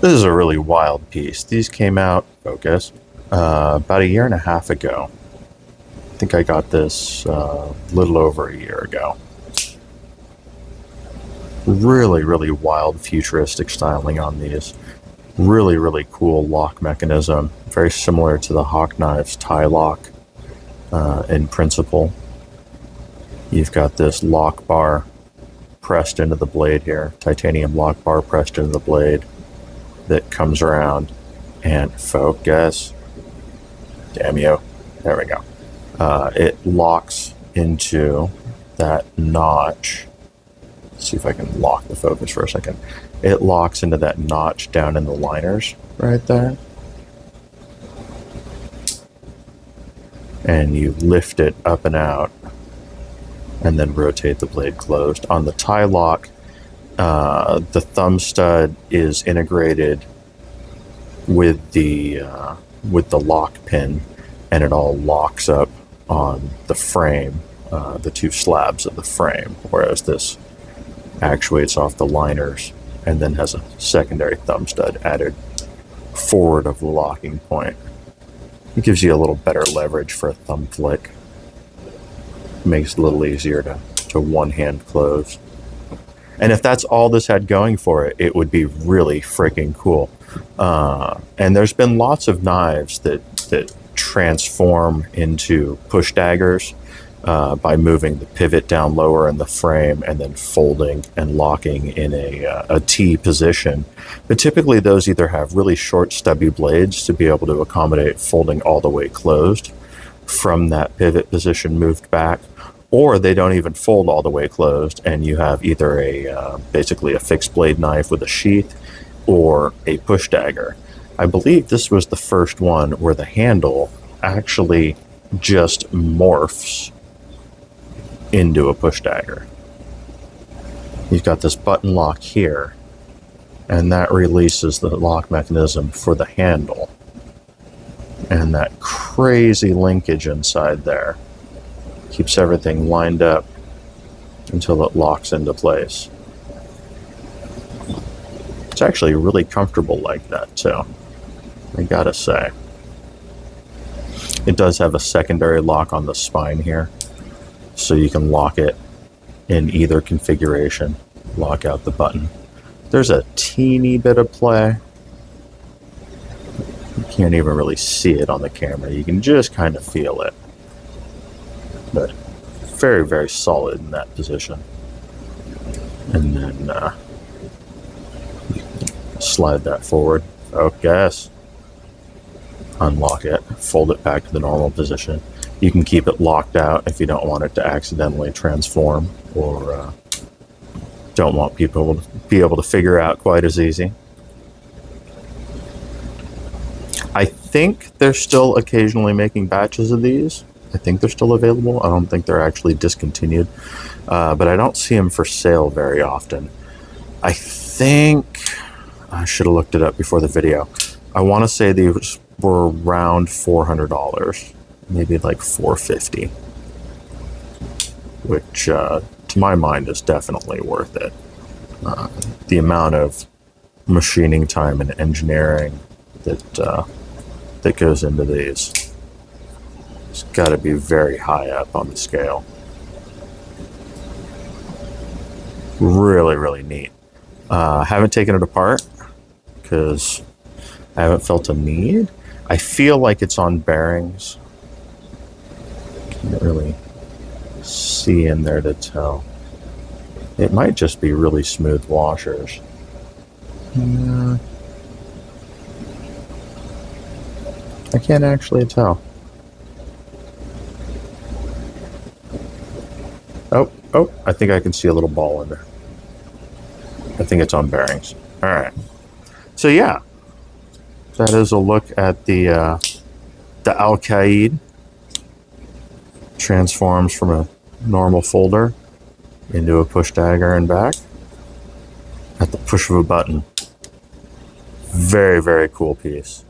This is a really wild piece. These came out, focus, about a year and a half ago. I think I got this a little over a year ago. Really, really wild futuristic styling on these. Really, really cool lock mechanism. Very similar to the Hawk Knives tie lock in principle. You've got this lock bar pressed into the blade here. Titanium lock bar pressed into the blade that comes around and focus. Damn you. There we go. It locks into that notch. Let's see if I can lock the focus for a second. It locks into that notch down in the liners right there. And you lift it up and out and then rotate the blade closed. On the tie lock, the thumb stud is integrated with the lock pin, and it all locks up on the frame, the two slabs of the frame, whereas this actuates off the liners and then has a secondary thumb stud added forward of the locking point. It gives you a little better leverage for a thumb flick. Makes it a little easier to one-hand close. And if that's all this had going for it, it would be really freaking cool. And there's been lots of knives that transform into push daggers by moving the pivot down lower in the frame and then folding and locking in a T position. But typically those either have really short stubby blades to be able to accommodate folding all the way closed from that pivot position moved back, or they don't even fold all the way closed, and you have either basically a fixed blade knife with a sheath or a push dagger. I believe this was the first one where the handle actually just morphs into a push dagger. You've got this button lock here, and that releases the lock mechanism for the handle. And that crazy linkage inside there keeps everything lined up until it locks into place. It's actually really comfortable like that too, I gotta say. It does have a secondary lock on the spine here, so you can lock it in either configuration, lock out the button. There's a teeny bit of play. You can't even really see it on the camera. You can just kind of feel it. But very, very solid in that position. And then slide that forward. Focus. Unlock it. Fold it back to the normal position. You can keep it locked out if you don't want it to accidentally transform, or don't want people to be able to figure out quite as easy. I think they're still occasionally making batches of these. I think they're still available. I don't think they're actually discontinued, but I don't see them for sale very often. I think I should have looked it up before the video. I want to say these were around $400, maybe like $450, which to my mind is definitely worth it. The amount of machining time and engineering that goes into these, it's got to be very high up on the scale. Really, really neat. Haven't taken it apart because I haven't felt a need. I feel like it's on bearings. Can't really see in there to tell. It might just be really smooth washers. I can't actually tell. Oh, I think I can see a little ball in there. I think it's on bearings. All right. So yeah, that is a look at the Alkaid. Transforms from a normal folder into a push dagger and back at the push of a button. Very, very cool piece.